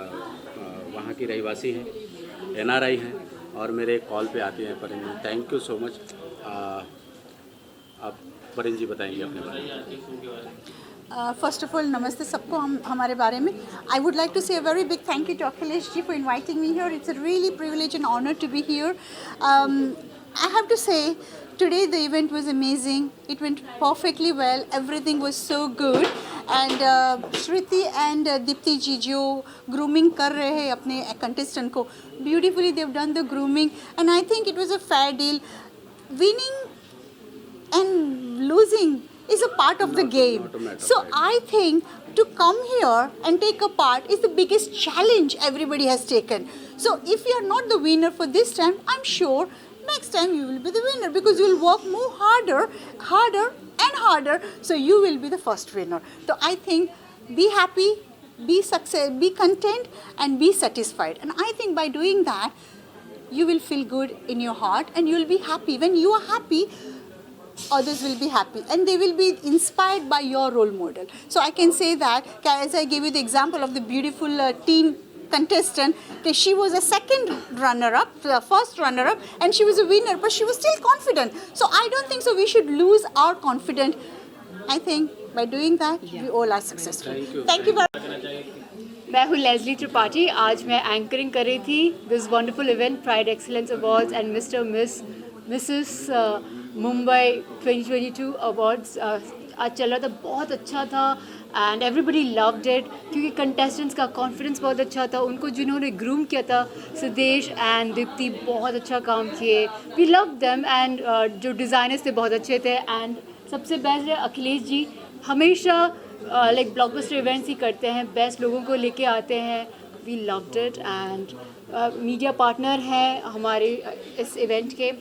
वहाँ की रहवासी हैं, NRI हैं और मेरे कॉल पे आते हैं। परिन जी, थैंक यू सो मच। आप परिन जी बताएंगे अपने बारे में। फर्स्ट ऑफ ऑल नमस्ते सबको हमारे बारे में। I would like to say a very big thank you to Akhilesh ji for inviting me here. It's a really privilege and honour to be here. I have to say today the event was amazing. It went perfectly well. Everything was so good. And Shriti and Dipti ji जो grooming कर रहे हैं अपने contestant को, beautifully they've done the grooming and I think it was a fair deal. Winning and losing is a part of the game. So I think to come here and take a part is the biggest challenge everybody has taken. So if you are not the winner for this time, I'm sure next time you will be the winner because you will work more harder and harder, so you will be the first winner. So I think be happy, be success, be content and be satisfied. And I think by doing that you will feel good in your heart and you will be happy. When you are happy, others will be happy and they will be inspired by your role model. So I can say that, as I gave you the example of the beautiful teen contestant, that she was a second runner-up, the first runner-up, and she was a winner, but she was still confident. So I don't think so we should lose our confidence. I think by doing that, we all are successful. Thank you very much. मैं हूँ Leslie Tripathi. आज मैं anchoring कर रही थी this wonderful event pride excellence awards and Mrs Mumbai 2022 awards. आज चल रहा था, बहुत अच्छा था एंड एवरीबडी लव्ड इट क्योंकि कंटेस्टेंट्स का कॉन्फिडेंस बहुत अच्छा था। उनको जिन्होंने ग्रूम किया था सिद्धेश एंड दीप्ति बहुत अच्छा काम किए। वी लव देम एंड जो डिज़ाइनर्स थे बहुत अच्छे थे एंड सबसे बेस्ट है अखिलेश जी। हमेशा लाइक ब्लॉकबस्टर इवेंट्स ही करते हैं, बेस्ट लोगों को लेके आते हैं। We loved it and media partner हैं हमारे इस इवेंट के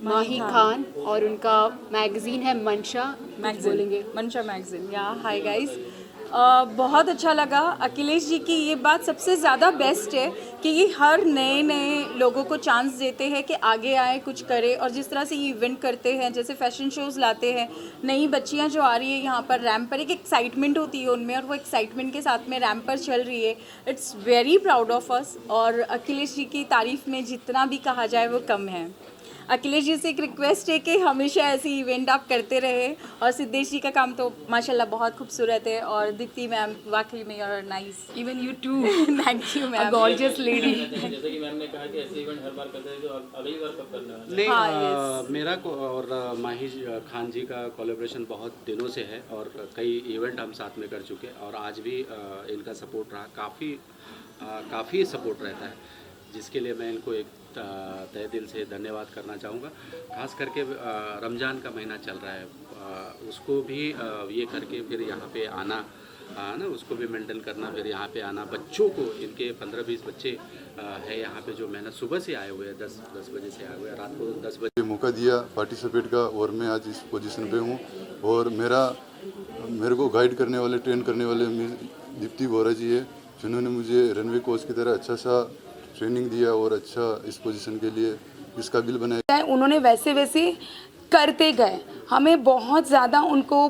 माही खान और उनका मैगज़ीन है मंशा बोलेंगे। मंशा मैगज़ीन। या हाय गाइस, बहुत अच्छा लगा। अखिलेश जी की ये बात सबसे ज़्यादा बेस्ट है कि ये हर नए लोगों को चांस देते हैं कि आगे आए, कुछ करें। और जिस तरह से ये इवेंट करते हैं, जैसे फैशन शोज़ लाते हैं, नई बच्चियां जो आ रही है यहाँ पर रैम्प पर, एक एक्साइटमेंट होती है उनमें और वो एक्साइटमेंट के साथ में रैम्प पर चल रही है। It's very proud of us. और अखिलेश जी की तारीफ़ में जितना भी कहा जाए वो कम है। अखिलेश जी से एक रिक्वेस्ट है कि हमेशा ऐसी इवेंट आप करते रहे। और सिद्धेश जी का काम तो माशाल्लाह बहुत खूबसूरत है और दीप्ति मैम वाकई में और nice. Even you too thank you ma'am, gorgeous lady. जैसे कि मैम ने कहा कि ऐसे इवेंट हर बार करते हैं, तो अगली बार कब करना है? नहीं, हाँ, मेरा और माही खान जी का कोलैबोरेशन बहुत दिनों से है और कई इवेंट हम साथ में कर चुके और आज भी इनका सपोर्ट रहा, काफ़ी सपोर्ट रहता है, जिसके लिए मैं इनको एक तहे दिल से धन्यवाद करना चाहूँगा। खास करके रमज़ान का महीना चल रहा है, उसको भी ये करके फिर यहाँ पे आना ना, उसको भी मेंटेन करना, फिर यहाँ पे आना, बच्चों को, इनके 15-20 बच्चे है यहाँ पे जो मेहनत सुबह से आए हुए हैं, 10 बजे से आए हुए हैं, रात को 10 बजे मौका दिया पार्टिसिपेट का और मैं आज इस पोजीशन पे हूँ। और मेरे को गाइड करने वाले, ट्रेन करने वाले दीप्ति बोरा जी है, जिन्होंने मुझे रनवे कोच की तरह अच्छा सा ट्रेनिंग दिया और अच्छा इस पोजीशन के लिए इस काबिल बनाया। उन्होंने वैसे करते गए, हमें बहुत ज़्यादा उनको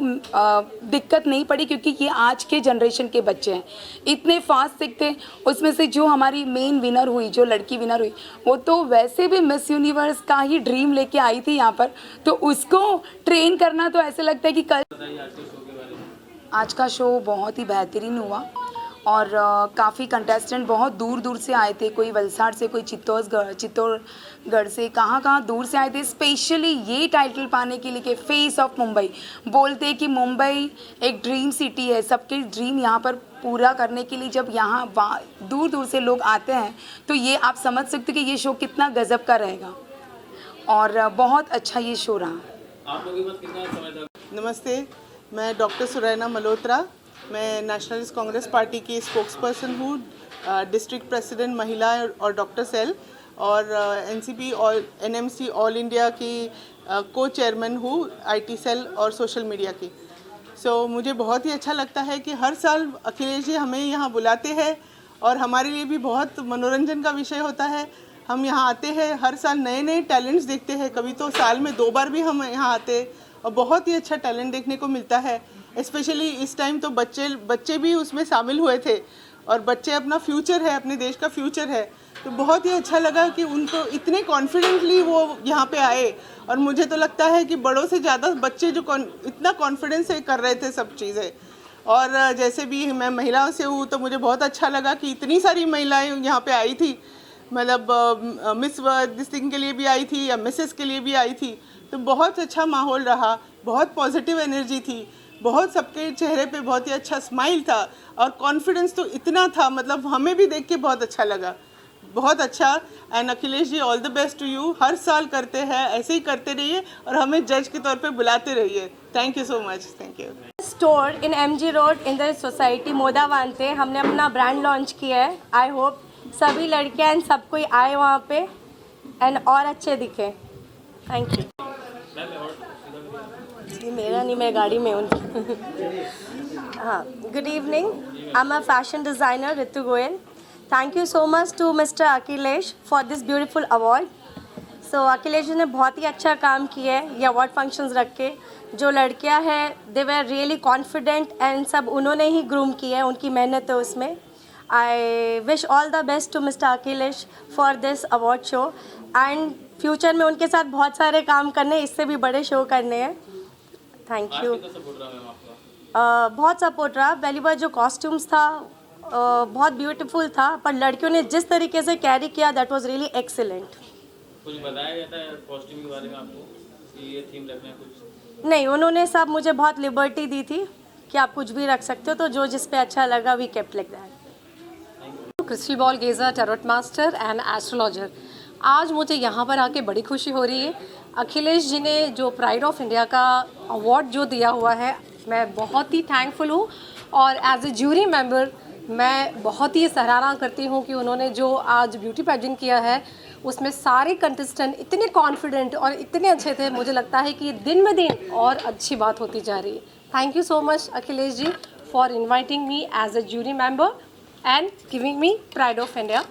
दिक्कत नहीं पड़ी क्योंकि ये आज के जनरेशन के बच्चे हैं, इतने फास्ट सीखते। उसमें से जो हमारी मेन विनर हुई, जो लड़की विनर हुई, वो तो वैसे भी मिस यूनिवर्स का ही ड्रीम लेके आई थी यहाँ पर, तो उसको ट्रेन करना तो ऐसे लगता है कि कल। आज का शो बहुत ही बेहतरीन हुआ और काफ़ी कंटेस्टेंट बहुत दूर से आए थे, कोई वलसाड़ से, कोई चित्तौड़गढ़ से, कहाँ दूर से आए थे स्पेशली ये टाइटल पाने के लिए कि फेस ऑफ मुंबई। बोलते कि मुंबई एक ड्रीम सिटी है, सबके ड्रीम यहाँ पर पूरा करने के लिए जब यहाँ दूर से लोग आते हैं तो ये आप समझ सकते कि ये शो कितना गज़ब का रहेगा और बहुत अच्छा ये शो रहा। आप लोगों के पास कितना समय था? नमस्ते, मैं डॉक्टर सुरैना मल्होत्रा, मैं नेशनलिस्ट कांग्रेस पार्टी की स्पोक्सपर्सन हूँ, डिस्ट्रिक्ट प्रेसिडेंट महिला और डॉक्टर सेल, और एनसीपी और एनएमसी ऑल इंडिया की को चेयरमैन हूँ आईटी सेल और सोशल मीडिया की। मुझे बहुत ही अच्छा लगता है कि हर साल अखिलेश जी हमें यहाँ बुलाते हैं और हमारे लिए भी बहुत मनोरंजन का विषय होता है। हम यहाँ आते हैं, हर साल नए टैलेंट्स देखते हैं, कभी तो साल में 2 बार भी हम यहाँ आते और बहुत ही अच्छा टैलेंट देखने को मिलता है। स्पेशली इस टाइम तो बच्चे भी उसमें शामिल हुए थे और बच्चे अपना फ्यूचर है, अपने देश का फ्यूचर है। तो बहुत ही अच्छा लगा कि उनको इतने कॉन्फिडेंटली वो यहाँ पे आए, और मुझे तो लगता है कि बड़ों से ज़्यादा बच्चे जो इतना कॉन्फिडेंस से कर रहे थे सब चीज़ें। और जैसे भी मैं महिलाओं से हूँ तो मुझे बहुत अच्छा लगा कि इतनी सारी महिलाएं यहाँ पे आई थी, मतलब मिस दिस थिंग के लिए भी आई थी या मिसेस के लिए भी आई थी। तो बहुत अच्छा माहौल रहा, बहुत पॉजिटिव एनर्जी थी, बहुत सबके चेहरे पे बहुत ही अच्छा स्माइल था, और कॉन्फिडेंस तो इतना था, मतलब हमें भी देख के बहुत अच्छा लगा, बहुत अच्छा। And Akhilesh ji, all the best to you. हर साल करते हैं, ऐसे ही करते रहिए और हमें जज के तौर पे बुलाते रहिए। Thank you so much. Thank you. Store in MG road in the society मोदावानते हमने अपना ब्रांड लॉन्च किया है। आई होप सभी लड़कियां एंड सब कोई आए वहाँ पे एंड और अच्छे दिखे। Thank you. जी मेरा नहीं, मैं गाड़ी में हूँ। हाँ, good evening, I am a fashion designer Ritu Goyal. Thank you so much to mister Akhilesh for this beautiful award. So Akhilesh ji ने बहुत ही अच्छा काम किया है ये अवार्ड फंक्शंस रख के। जो लड़कियां हैं दे वर रियली कॉन्फिडेंट एंड सब उन्होंने ही ग्रूम किया है, उनकी मेहनत है उसमें। I wish all the best to mister Akhilesh for this award show and future में उनके साथ बहुत सारे काम करने, इससे भी बड़े शो करने हैं। Thank you. बहुत सपोर्ट रहा। पहली बार जो कॉस्ट्यूम्स था बहुत ब्यूटीफुल था, पर लड़कियों ने जिस तरीके से कैरी किया दैट वाज रियली एक्सीलेंट। कुछ बताया गया था कॉस्ट्यूम के बारे में आपको कि ये थीम रखना है कुछ? नहीं, उन्होंने सब मुझे बहुत लिबर्टी दी थी कि आप कुछ भी रख सकते हो, तो जो जिस पे अच्छा लगा we kept like that. Crystal ball gazer, tarot master and astrologer. आज मुझे यहाँ पर आके बड़ी खुशी हो रही है। अखिलेश जी ने जो प्राइड ऑफ इंडिया का अवार्ड जो दिया हुआ है, मैं बहुत ही थैंकफुल हूँ। और एज ए ज्यूरी मेंबर मैं बहुत ही सराहना करती हूँ कि उन्होंने जो आज ब्यूटी पेजेंट किया है उसमें सारे कंटेस्टेंट इतने कॉन्फिडेंट और इतने अच्छे थे। मुझे लगता है कि दिन में दिन और अच्छी बात होती जा रही है। Thank you so much Akhilesh ji for inviting me as a jury member and giving me pride of India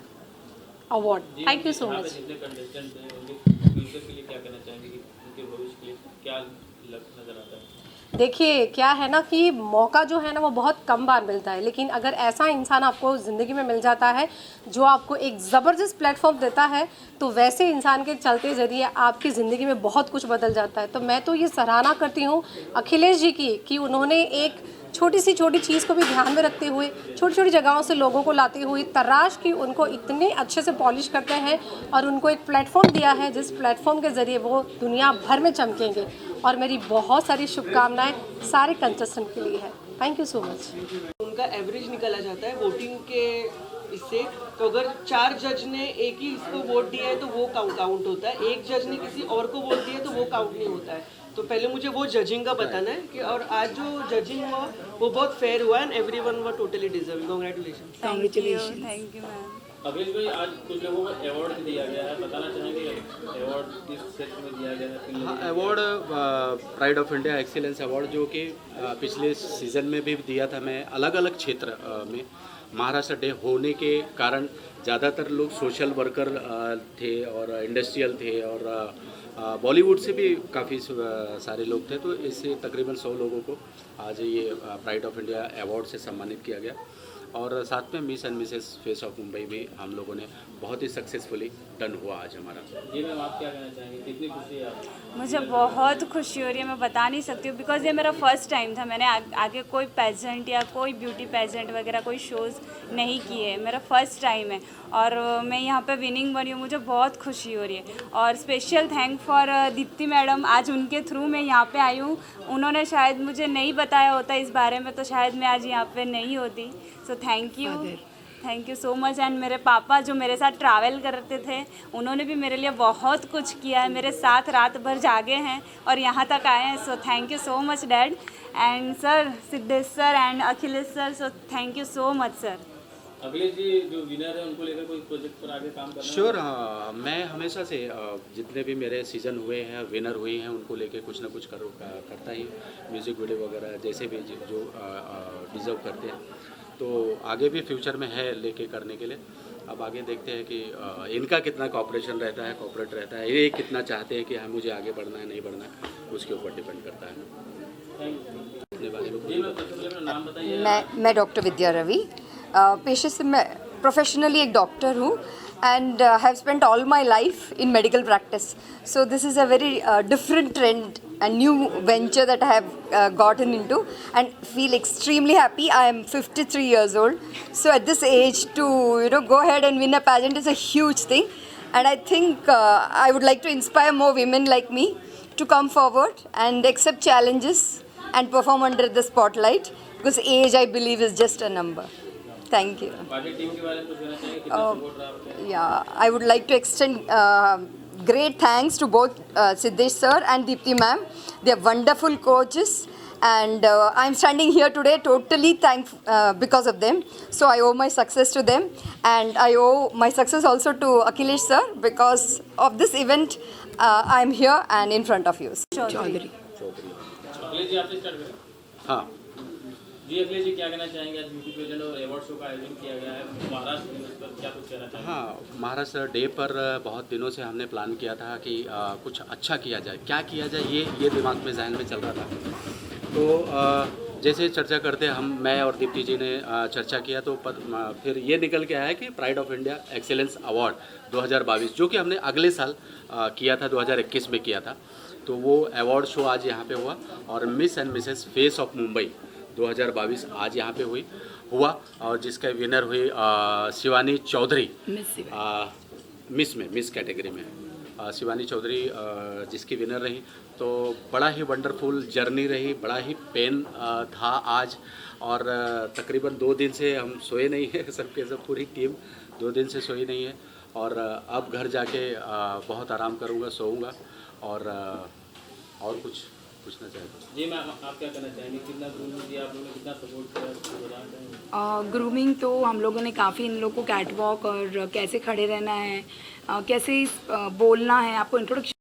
award. Thank you so much. जितने कंटेस्टेंट हैं उनके फ्यूचर के लिए क्या कहना चाहेंगे कि उनके भविष्य के लिए क्या नजर आता है? देखिए क्या है ना कि मौका जो है ना वो बहुत कम बार मिलता है, लेकिन अगर ऐसा इंसान आपको ज़िंदगी में मिल जाता है जो आपको एक ज़बरदस्त प्लेटफॉर्म देता है, तो वैसे इंसान के चलते ज़रिए आपकी ज़िंदगी में बहुत कुछ बदल जाता है। तो मैं तो ये सराहना करती हूँ अखिलेश जी की कि उन्होंने एक छोटी सी छोटी चीज़ को भी ध्यान में रखते हुए छोटी छोटी जगहों से लोगों को लाते हुए तराश की उनको इतने अच्छे से पॉलिश करते हैं और उनको एक प्लेटफॉर्म दिया है जिस प्लेटफॉर्म के ज़रिए वो दुनिया भर में चमकेंगे। और मेरी बहुत सारी शुभकामनाएं सारे कंटेस्टेंट के लिए है। Thank you so much. उनका एवरेज निकाला जाता है वोटिंग के इससे, तो अगर 4 जज ने एक ही इसको वोट दिया है तो वो काउंट होता है, एक जज ने किसी और को वोट दिया है तो वो काउंट नहीं होता है। तो पहले मुझे वो जजिंग का बताना है कि, और आज जो जजिंग हुआ वो बहुत फेयर हुआ and everyone were totally deserve. Congratulation. Thank you ma'am. Akhilesh भाई, आज कुछ लोगों को अवार्ड दिया गया है, बताना चाहेंगे अवार्ड किस क्षेत्र में दिया गया है? हाँ, award pride of India excellence award जो कि पिछले सीज़न में भी दिया था। मैं अलग अलग क्षेत्र में, महाराष्ट्र डे होने के कारण ज़्यादातर लोग सोशल वर्कर थे और इंडस्ट्रियल थे और बॉलीवुड से भी काफ़ी सारे लोग थे। तो इससे तकरीबन 100 लोगों को आज ये प्राइड ऑफ इंडिया अवार्ड से सम्मानित किया गया। और साथ में miss and Mrs face of Mumbai भी हम लोगों ने बहुत ही सक्सेसफुली डन हुआ आज हमारा। जी मैम, आप क्या कहना चाहेंगे? कितनी खुशी है आपको? मुझे बहुत खुशी हो रही है, मैं बता नहीं सकती हूँ, बिकॉज़ ये मेरा फर्स्ट टाइम था। मैंने आगे कोई पेजेंट या कोई ब्यूटी पेजेंट वगैरह कोई शोज़ नहीं किए, मेरा फर्स्ट टाइम है और मैं यहाँ पे विनिंग बनी हूँ। मुझे बहुत खुशी हो रही है और special thank for Deepti madam. आज उनके थ्रू मैं यहाँ पे आई हूँ। उन्होंने शायद मुझे नहीं बताया होता इस बारे में तो शायद मैं आज यहाँ पे नहीं होती। सो thank you so much. And मेरे पापा जो मेरे साथ ट्रैवल करते थे उन्होंने भी मेरे लिए बहुत कुछ किया है, मेरे साथ रात भर जागे हैं और यहाँ तक आए हैं। So thank you so much dad and sir, Siddhesh sir and Akhilesh sir. So thank you so much sir. Akhilesh ji, जो विनर है उनको लेकर कोई प्रोजेक्ट पर आगे काम करना है? श्योर, हाँ, मैं हमेशा से जितने भी मेरे सीज़न हुए हैं, विनर हुए हैं, उनको लेके कुछ ना कुछ करता ही। म्यूज़िक वीडियो वगैरह जैसे भी जो डिज़र्व करते हैं, तो आगे भी फ्यूचर में है लेके करने के लिए। अब आगे देखते हैं कि इनका कितना कॉपरेशन रहता है, कॉपरेट रहता है, ये कितना चाहते हैं कि हाँ मुझे आगे बढ़ना है नहीं बढ़ना है, उसके ऊपर डिपेंड करता है। अपने बारे में जी मैम, सबसे पहले अपना नाम बताइए। मैं डॉक्टर विद्या रवि। पेशे से मैं प्रोफेशनली एक डॉक्टर हूँ and have spent all my life in medical practice. So this is a very different trend and new venture that I have gotten into and feel extremely happy. I am 53 years old. So at this age to go ahead and win a pageant is a huge thing. And I think I would like to inspire more women like me to come forward and accept challenges and perform under the spotlight because age I believe is just a number. Thank you. बाकी team के बारे में कुछ कहना चाहेंगे, कितना support रहा आपका? Yeah, I would like to extend great thanks to both Siddesh sir and Deepti ma'am. They are wonderful coaches and I'm standing here today totally because of them. So I owe my success to them and I owe my success also to Akhilesh sir because of this event I am here and in front of you. Chaudhary. Akhilesh ji आपसे start करें। हाँ, जी अखिलेश जी क्या कहना चाहेंगे, आज beauty pageant और award show का आयोजन किया गया है महाराष्ट्र दिवस पर, क्या कुछ कहना चाहेंगे? हाँ, महाराष्ट्र डे पर बहुत दिनों से हमने प्लान किया था कि कुछ अच्छा किया जाए, क्या किया जाए ये दिमाग में जहन में चल रहा था। तो जैसे चर्चा करते मैं और दीप्ति जी ने चर्चा किया तो फिर ये निकल के आया कि pride of India excellence award 2022 जो कि हमने अगले साल किया था, 2021 में किया था। तो वो अवार्ड शो आज यहाँ पे हुआ और miss and Mrs face of Mumbai 2022 आज यहाँ पे हुआ और जिसका विनर हुई शिवानी चौधरी, मिस कैटेगरी में शिवानी चौधरी जिसकी विनर रही। तो बड़ा ही वंडरफुल जर्नी रही, बड़ा ही पेन था आज और तकरीबन 2 दिन से हम सोए नहीं हैं, सबके सब पूरी टीम 2 दिन से सोई नहीं है और अब घर जाके बहुत आराम करूँगा, सोऊंगा और कुछ पूछना चाहता हूँ। जी मैम, आप क्या कहना चाहेंगे, कितना ग्रूमिंग दिया आप लोगों ने, कितना सपोर्ट किया, उसको बताना चाहेंगे? ग्रूमिंग तो हम लोगों ने काफ़ी इन लोगों को कैटवॉक और कैसे खड़े रहना है, कैसे बोलना है, आपको इंट्रोडक्शन